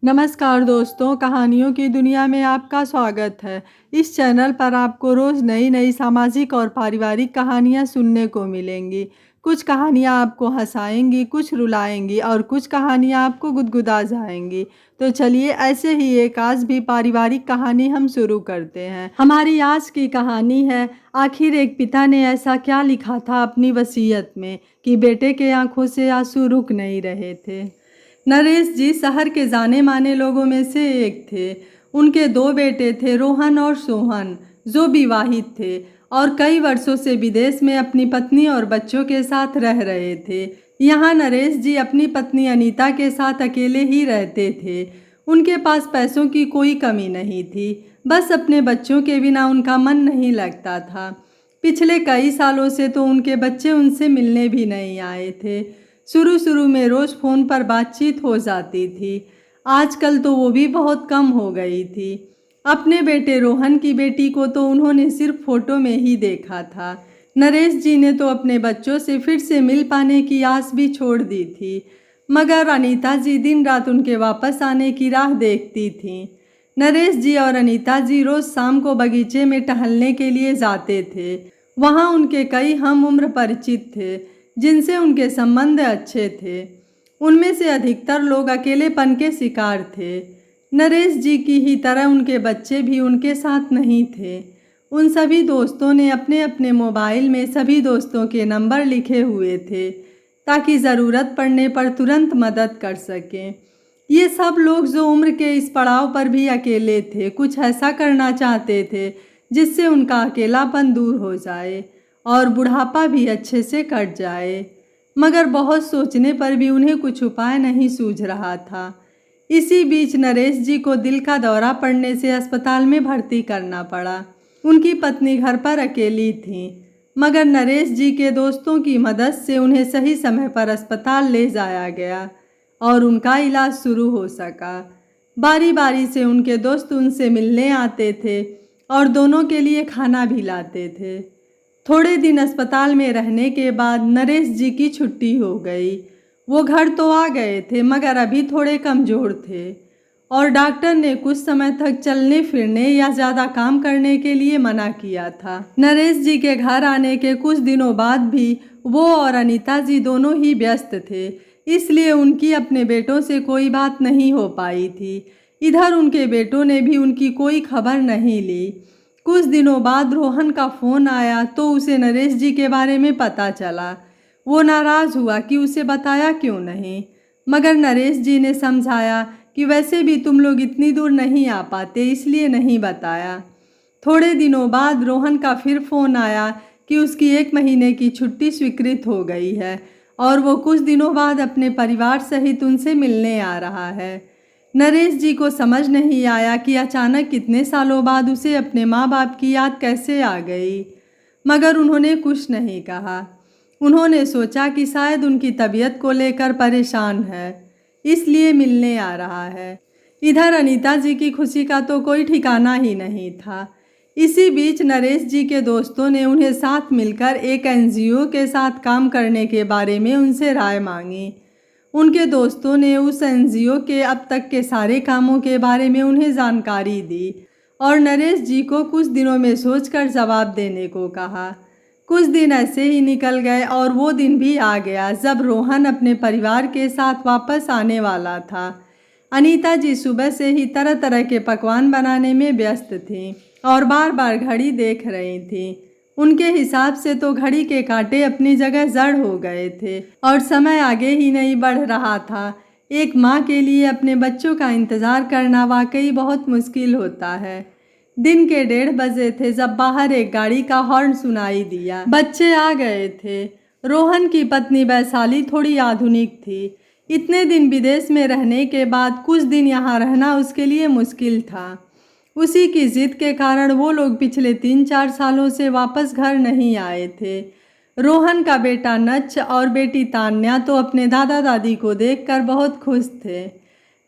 नमस्कार दोस्तों, कहानियों की दुनिया में आपका स्वागत है। इस चैनल पर आपको रोज़ नई नई सामाजिक और पारिवारिक कहानियाँ सुनने को मिलेंगी। कुछ कहानियाँ आपको हँसाएंगी, कुछ रुलाएंगी और कुछ कहानियाँ आपको गुदगुदा जाएंगी। तो चलिए ऐसे ही एक आज भी पारिवारिक कहानी हम शुरू करते हैं। हमारी आज की कहानी है, आखिर एक पिता ने ऐसा क्या लिखा था अपनी वसीयत में कि बेटे के आंखों से आंसू रुक नहीं रहे थे। नरेश जी शहर के जाने माने लोगों में से एक थे। उनके दो बेटे थे, रोहन और सोहन, जो विवाहित थे और कई वर्षों से विदेश में अपनी पत्नी और बच्चों के साथ रह रहे थे। यहाँ नरेश जी अपनी पत्नी अनीता के साथ अकेले ही रहते थे। उनके पास पैसों की कोई कमी नहीं थी, बस अपने बच्चों के बिना उनका मन नहीं लगता था। पिछले कई सालों से तो उनके बच्चे उनसे मिलने भी नहीं आए थे। शुरू शुरू में रोज़ फ़ोन पर बातचीत हो जाती थी, आजकल तो वो भी बहुत कम हो गई थी। अपने बेटे रोहन की बेटी को तो उन्होंने सिर्फ फ़ोटो में ही देखा था। नरेश जी ने तो अपने बच्चों से फिर से मिल पाने की आस भी छोड़ दी थी, मगर अनीता जी दिन रात उनके वापस आने की राह देखती थीं। नरेश जी और अनीता जी रोज़ शाम को बगीचे में टहलने के लिए जाते थे। वहाँ उनके कई हम उम्र परिचित थे, जिनसे उनके संबंध अच्छे थे। उनमें से अधिकतर लोग अकेलेपन के शिकार थे। नरेश जी की ही तरह उनके बच्चे भी उनके साथ नहीं थे। उन सभी दोस्तों ने अपने अपने मोबाइल में सभी दोस्तों के नंबर लिखे हुए थे, ताकि ज़रूरत पड़ने पर तुरंत मदद कर सकें। ये सब लोग जो उम्र के इस पड़ाव पर भी अकेले थे, कुछ ऐसा करना चाहते थे जिससे उनका अकेलापन दूर हो जाए और बुढ़ापा भी अच्छे से कट जाए। मगर बहुत सोचने पर भी उन्हें कुछ उपाय नहीं सूझ रहा था। इसी बीच नरेश जी को दिल का दौरा पड़ने से अस्पताल में भर्ती करना पड़ा। उनकी पत्नी घर पर अकेली थी, मगर नरेश जी के दोस्तों की मदद से उन्हें सही समय पर अस्पताल ले जाया गया और उनका इलाज शुरू हो सका। बारी बारी से उनके दोस्त उनसे मिलने आते थे और दोनों के लिए खाना भी लाते थे। थोड़े दिन अस्पताल में रहने के बाद नरेश जी की छुट्टी हो गई। वो घर तो आ गए थे, मगर अभी थोड़े कमज़ोर थे और डॉक्टर ने कुछ समय तक चलने फिरने या ज़्यादा काम करने के लिए मना किया था। नरेश जी के घर आने के कुछ दिनों बाद भी वो और अनीता जी दोनों ही व्यस्त थे, इसलिए उनकी अपने बेटों से कोई बात नहीं हो पाई थी। इधर उनके बेटों ने भी उनकी कोई खबर नहीं ली। कुछ दिनों बाद रोहन का फ़ोन आया तो उसे नरेश जी के बारे में पता चला। वो नाराज़ हुआ कि उसे बताया क्यों नहीं, मगर नरेश जी ने समझाया कि वैसे भी तुम लोग इतनी दूर नहीं आ पाते, इसलिए नहीं बताया। थोड़े दिनों बाद रोहन का फिर फ़ोन आया कि उसकी 1 महीने की छुट्टी स्वीकृत हो गई है और वो कुछ दिनों बाद अपने परिवार सहित उनसे मिलने आ रहा है। नरेश जी को समझ नहीं आया कि अचानक कितने सालों बाद उसे अपने माँ बाप की याद कैसे आ गई, मगर उन्होंने कुछ नहीं कहा। उन्होंने सोचा कि शायद उनकी तबीयत को लेकर परेशान है, इसलिए मिलने आ रहा है। इधर अनीता जी की खुशी का तो कोई ठिकाना ही नहीं था। इसी बीच नरेश जी के दोस्तों ने उन्हें साथ मिलकर एक एनजीओ के साथ काम करने के बारे में उनसे राय मांगी। उनके दोस्तों ने उस एनजीओ के अब तक के सारे कामों के बारे में उन्हें जानकारी दी और नरेश जी को कुछ दिनों में सोचकर जवाब देने को कहा। कुछ दिन ऐसे ही निकल गए और वो दिन भी आ गया जब रोहन अपने परिवार के साथ वापस आने वाला था। अनीता जी सुबह से ही तरह तरह के पकवान बनाने में व्यस्त थीं और बार बार घड़ी देख रही थीं। उनके हिसाब से तो घड़ी के कांटे अपनी जगह जड़ हो गए थे और समय आगे ही नहीं बढ़ रहा था। एक माँ के लिए अपने बच्चों का इंतज़ार करना वाकई बहुत मुश्किल होता है। दिन के 1:30 बजे थे जब बाहर एक गाड़ी का हॉर्न सुनाई दिया। बच्चे आ गए थे। रोहन की पत्नी वैशाली थोड़ी आधुनिक थी। इतने दिन विदेश में रहने के बाद कुछ दिन यहाँ रहना उसके लिए मुश्किल था। उसी की जिद के कारण वो लोग पिछले 3-4 सालों से वापस घर नहीं आए थे। रोहन का बेटा नच और बेटी तान्या तो अपने दादा दादी को देखकर बहुत खुश थे।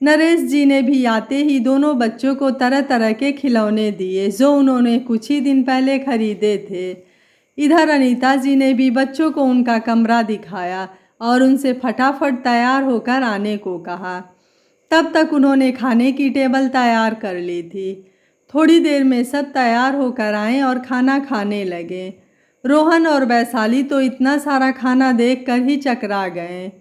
नरेश जी ने भी आते ही दोनों बच्चों को तरह तरह के खिलौने दिए जो उन्होंने कुछ ही दिन पहले खरीदे थे। इधर अनीता जी ने भी बच्चों को उनका कमरा दिखाया और उनसे फटाफट तैयार होकर आने को कहा। तब तक उन्होंने खाने की टेबल तैयार कर ली थी। थोड़ी देर में सब तैयार होकर आए और खाना खाने लगे। रोहन और वैशाली तो इतना सारा खाना देखकर ही चकरा गए।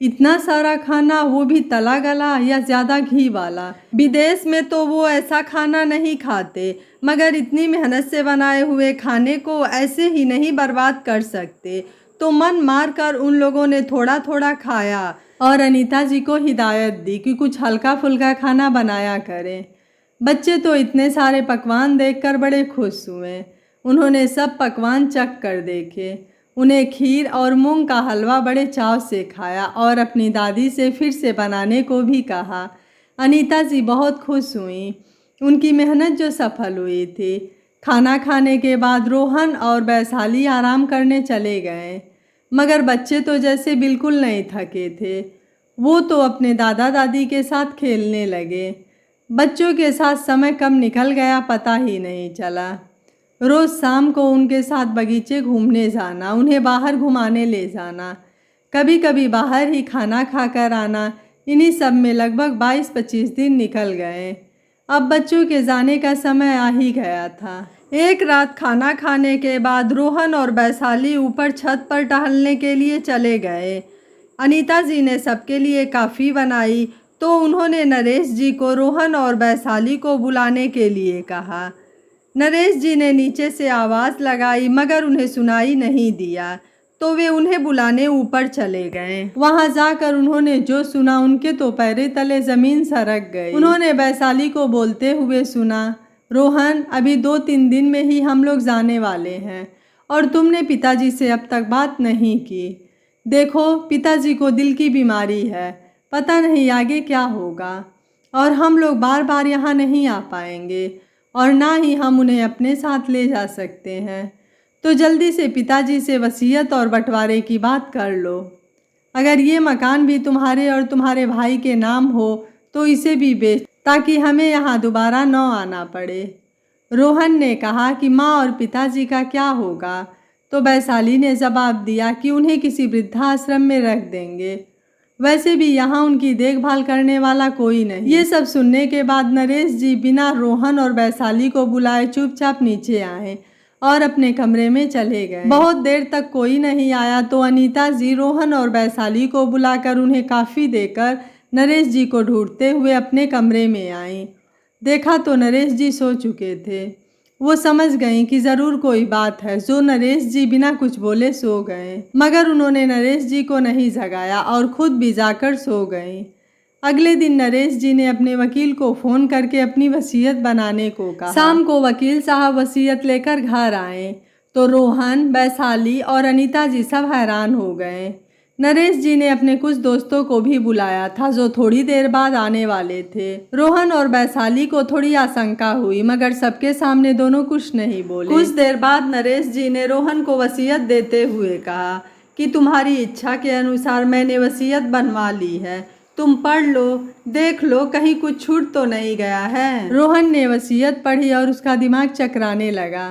इतना सारा खाना, वो भी तला गला या ज़्यादा घी वाला। विदेश में तो वो ऐसा खाना नहीं खाते, मगर इतनी मेहनत से बनाए हुए खाने को ऐसे ही नहीं बर्बाद कर सकते। तो मन मार कर उन लोगों ने थोड़ा थोड़ा खाया और अनीता जी को हिदायत दी कि कुछ हल्का फुल्का खाना बनाया करें। बच्चे तो इतने सारे पकवान देखकर बड़े खुश हुए। उन्होंने सब पकवान चख कर देखे। उन्हें खीर और मूंग का हलवा बड़े चाव से खाया और अपनी दादी से फिर से बनाने को भी कहा। अनीता जी बहुत खुश हुई। उनकी मेहनत जो सफल हुई थी। खाना खाने के बाद रोहन और वैशाली आराम करने चले गए, मगर बच्चे तो जैसे बिल्कुल नहीं थके थे। वो तो अपने दादा दादी के साथ खेलने लगे। बच्चों के साथ समय कब निकल गया पता ही नहीं चला। रोज़ शाम को उनके साथ बगीचे घूमने जाना, उन्हें बाहर घुमाने ले जाना, कभी कभी बाहर ही खाना खाकर आना, इन्हीं सब में लगभग 22-25 दिन निकल गए। अब बच्चों के जाने का समय आ ही गया था। एक रात खाना खाने के बाद रोहन और वैशाली ऊपर छत पर टहलने के लिए चले गए। अनीता जी ने सबके लिए काफ़ी बनाई तो उन्होंने नरेश जी को रोहन और वैशाली को बुलाने के लिए कहा। नरेश जी ने नीचे से आवाज़ लगाई, मगर उन्हें सुनाई नहीं दिया, तो वे उन्हें बुलाने ऊपर चले गए। वहां जाकर उन्होंने जो सुना, उनके तो पैरे तले ज़मीन सरक गई। उन्होंने वैशाली को बोलते हुए सुना, रोहन, अभी 2-3 दिन में ही हम लोग जाने वाले हैं और तुमने पिताजी से अब तक बात नहीं की। देखो, पिताजी को दिल की बीमारी है, पता नहीं आगे क्या होगा, और हम लोग बार बार यहाँ नहीं आ पाएंगे और ना ही हम उन्हें अपने साथ ले जा सकते हैं। तो जल्दी से पिताजी से वसीयत और बंटवारे की बात कर लो। अगर ये मकान भी तुम्हारे और तुम्हारे भाई के नाम हो तो इसे भी बेच, ताकि हमें यहाँ दोबारा न आना पड़े। रोहन ने कहा कि माँ और पिताजी का क्या होगा, तो वैशाली ने जवाब दिया कि उन्हें किसी वृद्धाश्रम में रख देंगे, वैसे भी यहाँ उनकी देखभाल करने वाला कोई नहीं। ये सब सुनने के बाद नरेश जी बिना रोहन और वैशाली को बुलाए चुपचाप नीचे आए और अपने कमरे में चले गए। बहुत देर तक कोई नहीं आया तो अनीता जी रोहन और वैशाली को बुलाकर उन्हें काफ़ी देकर नरेश जी को ढूंढते हुए अपने कमरे में आई। देखा तो नरेश जी सो चुके थे। वो समझ गईं कि ज़रूर कोई बात है, जो नरेश जी बिना कुछ बोले सो गए, मगर उन्होंने नरेश जी को नहीं जगाया और खुद भी जाकर सो गईं। अगले दिन नरेश जी ने अपने वकील को फ़ोन करके अपनी वसीयत बनाने को कहा। शाम को वकील साहब वसीयत लेकर घर आए तो रोहन, वैशाली और अनीता जी सब हैरान हो गए। नरेश जी ने अपने कुछ दोस्तों को भी बुलाया था, जो थोड़ी देर बाद आने वाले थे। रोहन और वैशाली को थोड़ी आशंका हुई, मगर सबके सामने दोनों कुछ नहीं बोले। कुछ देर बाद नरेश जी ने रोहन को वसीयत देते हुए कहा कि तुम्हारी इच्छा के अनुसार मैंने वसीयत बनवा ली है, तुम पढ़ लो, देख लो कहीं कुछ छूट तो नहीं गया है। रोहन ने वसीयत पढ़ी और उसका दिमाग चकराने लगा।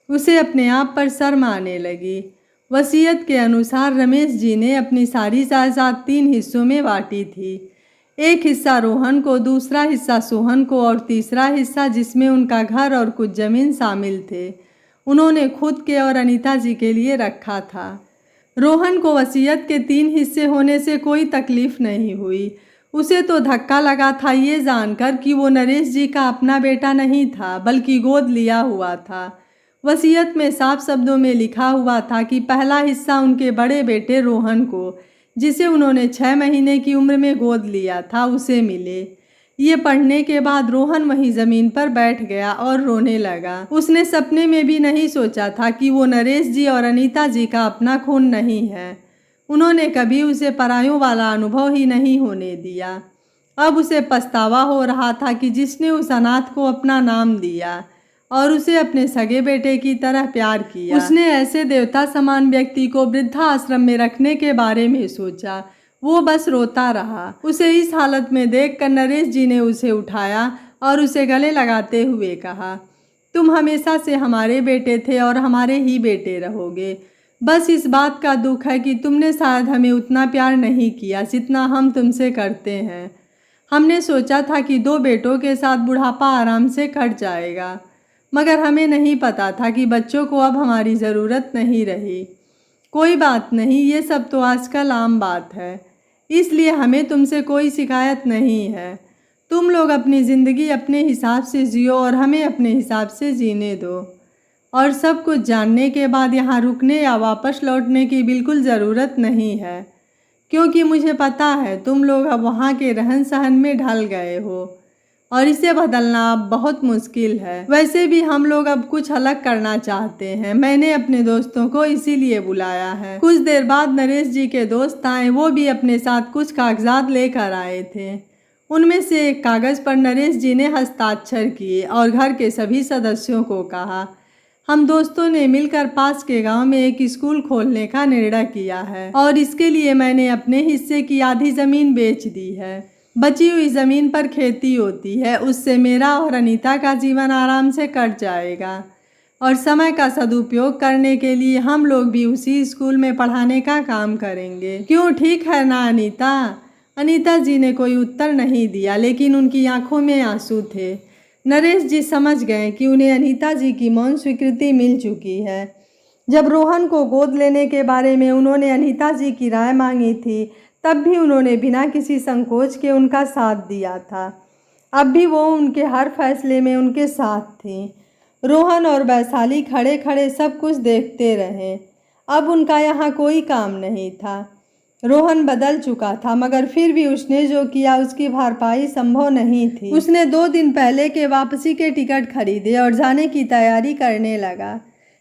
उसे अपने आप पर शर्म आने लगी। वसीयत के अनुसार रमेश जी ने अपनी सारी जायदाद 3 हिस्सों में बांटी थी। एक हिस्सा रोहन को, दूसरा हिस्सा सोहन को और तीसरा हिस्सा जिसमें उनका घर और कुछ ज़मीन शामिल थे, उन्होंने खुद के और अनीता जी के लिए रखा था। रोहन को वसीयत के 3 हिस्से होने से कोई तकलीफ नहीं हुई। उसे तो धक्का लगा था ये जानकर कि वो नरेश जी का अपना बेटा नहीं था, बल्कि गोद लिया हुआ था। वसीयत में साफ शब्दों में लिखा हुआ था कि पहला हिस्सा उनके बड़े बेटे रोहन को, जिसे उन्होंने 6 महीने की उम्र में गोद लिया था, उसे मिले। ये पढ़ने के बाद रोहन वहीं ज़मीन पर बैठ गया और रोने लगा। उसने सपने में भी नहीं सोचा था कि वो नरेश जी और अनीता जी का अपना खून नहीं है। उन्होंने कभी उसे परायों वाला अनुभव ही नहीं होने दिया। अब उसे पछतावा हो रहा था कि जिसने उस अनाथ को अपना नाम दिया और उसे अपने सगे बेटे की तरह प्यार किया, उसने ऐसे देवता समान व्यक्ति को वृद्धाश्रम में रखने के बारे में सोचा। वो बस रोता रहा। उसे इस हालत में देखकर नरेश जी ने उसे उठाया और उसे गले लगाते हुए कहा, तुम हमेशा से हमारे बेटे थे और हमारे ही बेटे रहोगे। बस इस बात का दुख है कि तुमने शायद हमें उतना प्यार नहीं किया जितना हम तुमसे करते हैं। हमने सोचा था कि 2 बेटों के साथ बुढ़ापा आराम से कट जाएगा, मगर हमें नहीं पता था कि बच्चों को अब हमारी ज़रूरत नहीं रही। कोई बात नहीं, ये सब तो आजकल आम बात है, इसलिए हमें तुमसे कोई शिकायत नहीं है। तुम लोग अपनी ज़िंदगी अपने हिसाब से जियो और हमें अपने हिसाब से जीने दो। और सब कुछ जानने के बाद यहाँ रुकने या वापस लौटने की बिल्कुल ज़रूरत नहीं है, क्योंकि मुझे पता है तुम लोग अब वहाँ के रहन सहन में ढल गए हो और इसे बदलना अब बहुत मुश्किल है। वैसे भी हम लोग अब कुछ अलग करना चाहते हैं। मैंने अपने दोस्तों को इसीलिए बुलाया है। कुछ देर बाद नरेश जी के दोस्त आए, वो भी अपने साथ कुछ कागजात लेकर आए थे। उनमें से एक कागज़ पर नरेश जी ने हस्ताक्षर किए और घर के सभी सदस्यों को कहा, हम दोस्तों ने मिलकर पास के गांव में एक स्कूल खोलने का निर्णय किया है और इसके लिए मैंने अपने हिस्से की आधी ज़मीन बेच दी है। बची हुई ज़मीन पर खेती होती है, उससे मेरा और अनीता का जीवन आराम से कट जाएगा और समय का सदुपयोग करने के लिए हम लोग भी उसी स्कूल में पढ़ाने का काम करेंगे। क्यों, ठीक है ना अनीता? अनीता जी ने कोई उत्तर नहीं दिया, लेकिन उनकी आंखों में आंसू थे। नरेश जी समझ गए कि उन्हें अनीता जी की मौन स्वीकृति मिल चुकी है। जब रोहन को गोद लेने के बारे में उन्होंने अनीता जी की राय मांगी थी, तब भी उन्होंने बिना किसी संकोच के उनका साथ दिया था। अब भी वो उनके हर फैसले में उनके साथ थीं। रोहन और वैशाली खड़े खड़े सब कुछ देखते रहे। अब उनका यहाँ कोई काम नहीं था। रोहन बदल चुका था, मगर फिर भी उसने जो किया उसकी भरपाई संभव नहीं थी। उसने 2 दिन पहले के वापसी के टिकट खरीदे और जाने की तैयारी करने लगा।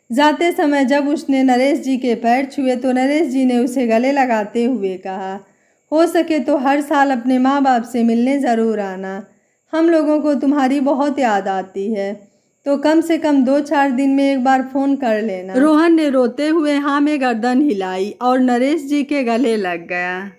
जाते समय जब उसने नरेश जी के पैर छुए तो नरेश जी ने उसे गले लगाते हुए कहा, हो सके तो हर साल अपने माँ बाप से मिलने ज़रूर आना। हम लोगों को तुम्हारी बहुत याद आती है, तो कम से कम 2-4 दिन में एक बार फ़ोन कर लेना। रोहन ने रोते हुए हाँ में गर्दन हिलाई और नरेश जी के गले लग गया।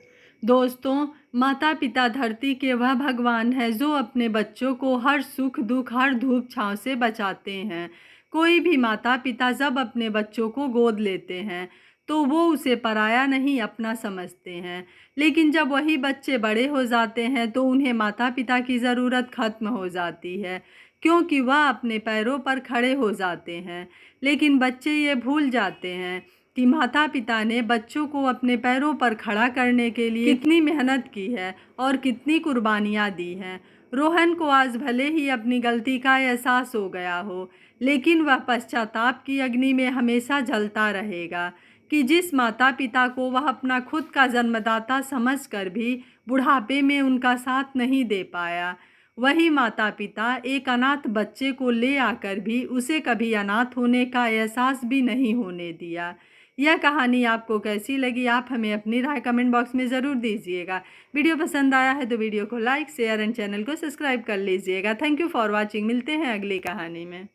दोस्तों, माता पिता धरती के वह भगवान है जो अपने बच्चों को हर सुख दुख, हर धूप छाँव से बचाते हैं। कोई भी माता पिता जब अपने बच्चों को गोद लेते हैं तो वो उसे पराया नहीं अपना समझते हैं, लेकिन जब वही बच्चे बड़े हो जाते हैं तो उन्हें माता पिता की ज़रूरत खत्म हो जाती है, क्योंकि वह अपने पैरों पर खड़े हो जाते हैं। लेकिन बच्चे ये भूल जाते हैं कि माता पिता ने बच्चों को अपने पैरों पर खड़ा करने के लिए कितनी मेहनत की है और कितनी कुर्बानियाँ दी हैं। रोहन को आज भले ही अपनी गलती का एहसास हो गया हो, लेकिन वह पश्चाताप की अग्नि में हमेशा जलता रहेगा कि जिस माता पिता को वह अपना खुद का जन्मदाता समझकर भी बुढ़ापे में उनका साथ नहीं दे पाया, वही माता पिता एक अनाथ बच्चे को ले आकर भी उसे कभी अनाथ होने का एहसास भी नहीं होने दिया। यह कहानी आपको कैसी लगी, आप हमें अपनी राय कमेंट बॉक्स में ज़रूर दीजिएगा। वीडियो पसंद आया है तो वीडियो को लाइक, शेयर एंड चैनल को सब्सक्राइब कर लीजिएगा। Thank you for watching. मिलते हैं अगली कहानी में।